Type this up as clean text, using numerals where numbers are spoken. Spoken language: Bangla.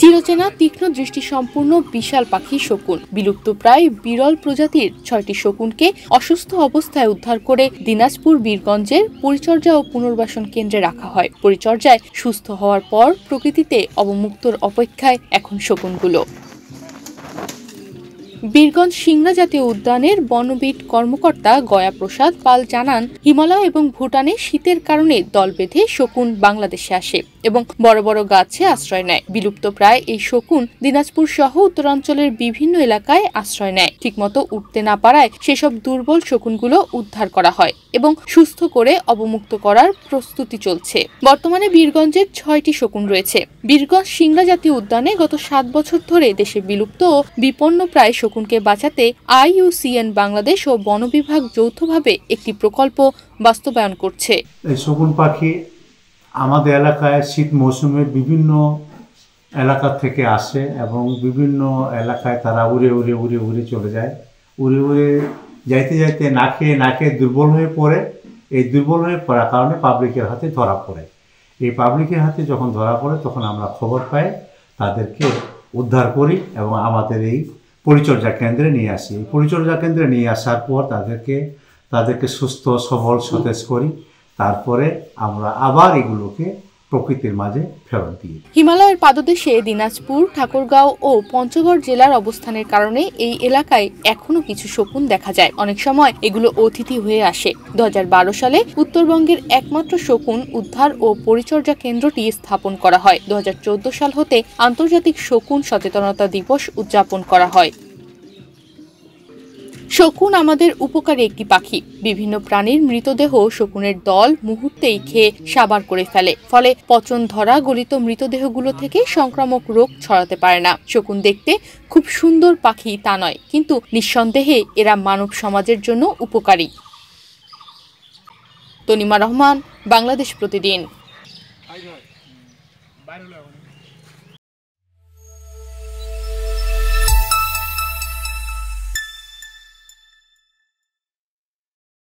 চিরচেনা তীক্ষ্ণ দৃষ্টিসম্পন্ন বিশাল পাখি শকুন বিলুপ্তপ্রায় বিরল প্রজাতির ৬টি শকুনকে অসুস্থ অবস্থায় উদ্ধার করে দিনাজপুর বীরগঞ্জের পরিচর্যা ও পুনর্বাসন কেন্দ্রে রাখা হয়। পরিচর্যায় সুস্থ হওয়ার পর প্রকৃতিতে অবমুক্তর অপেক্ষায় এখন শকুনগুলো। বীরগঞ্জ সিংড়া জাতীয় উদ্যানের বনবিট কর্মকর্তা গয়া প্রসাদ পাল জানান, হিমালয় এবং ভুটানে শীতের কারণে দল বেঁধে শকুন বাংলাদেশে আসে এবং বড় বড় গাছে আশ্রয় নেয়। বিলুপ্তপ্রায় এই শকুন দিনাজপুর সহ উত্তরাঞ্চলের বিভিন্ন এলাকায় আশ্রয় নেয়। ঠিকমতো উঠতে না পারায় সেসব দুর্বল শকুনগুলো উদ্ধার করা হয় এবং সুস্থ করে অবমুক্ত করার প্রস্তুতি চলছে। বর্তমানে বীরগঞ্জের ৬টি শকুন রয়েছে। বীরগঞ্জ সিংড়া জাতীয় উদ্যানে গত ৭ বছর ধরে দেশে বিলুপ্ত ও বিপন্ন প্রায় শকুনকে বাঁচাতে IUCN বাংলাদেশ ও বন বিভাগ যৌথভাবে একটি প্রকল্প বাস্তবায়ন করছে। এই শকুন পাখি আমাদের এলাকায় শীত মৌসুমে বিভিন্ন এলাকা থেকে আসে এবং বিভিন্ন এলাকায় তারা উড়ে উড়ে উড়ে উড়ে চলে যায়। উড়ে উড়ে যাইতে যাইতে নাকে দুর্বল হয়ে পড়ে। এই দুর্বল হয়ে পড়ার কারণে পাবলিকের হাতে ধরা পড়ে। এই পাবলিকের হাতে যখন ধরা পড়ে তখন আমরা খবর পাই, তাদেরকে উদ্ধার করি এবং আমাদের এই পরিচর্যা কেন্দ্রে নিয়ে আসি। এই পরিচর্যা কেন্দ্রে নিয়ে আসার পর তাদেরকে সুস্থ সবল সতেজ করি। তারপরে আমরা আবার এগুলোকে প্রকৃতির মাঝে ফেরত দিই। হিমালয়ের পাদদেশে দিনাজপুর, ঠাকুরগাঁও ও পঞ্চগড় জেলার অবস্থানের কারণে এই এলাকায় এখনো কিছু শকুন দেখা যায়। অনেক সময় এগুলো অতিথি হয়ে আসে। 2012 সালে উত্তরবঙ্গের একমাত্র শকুন উদ্ধার ও পরিচর্যা কেন্দ্রটি স্থাপন করা হয়। 2014 সাল হতে আন্তর্জাতিক শকুন সচেতনতা দিবস উদযাপন করা হয়। শকুন আমাদের উপকারী একটি পাখি। বিভিন্ন প্রাণীর মৃতদেহ শকুনের দল মুহূর্তেই খেয়ে সাবার করে ফেলে। ফলে পচন ধরা গলিত মৃতদেহগুলো থেকে সংক্রামক রোগ ছড়াতে পারে না। শকুন দেখতে খুব সুন্দর পাখি তা নয়, কিন্তু নিঃসন্দেহে এরা মানব সমাজের জন্য উপকারী। তনিমা রহমান, বাংলাদেশ প্রতিদিন।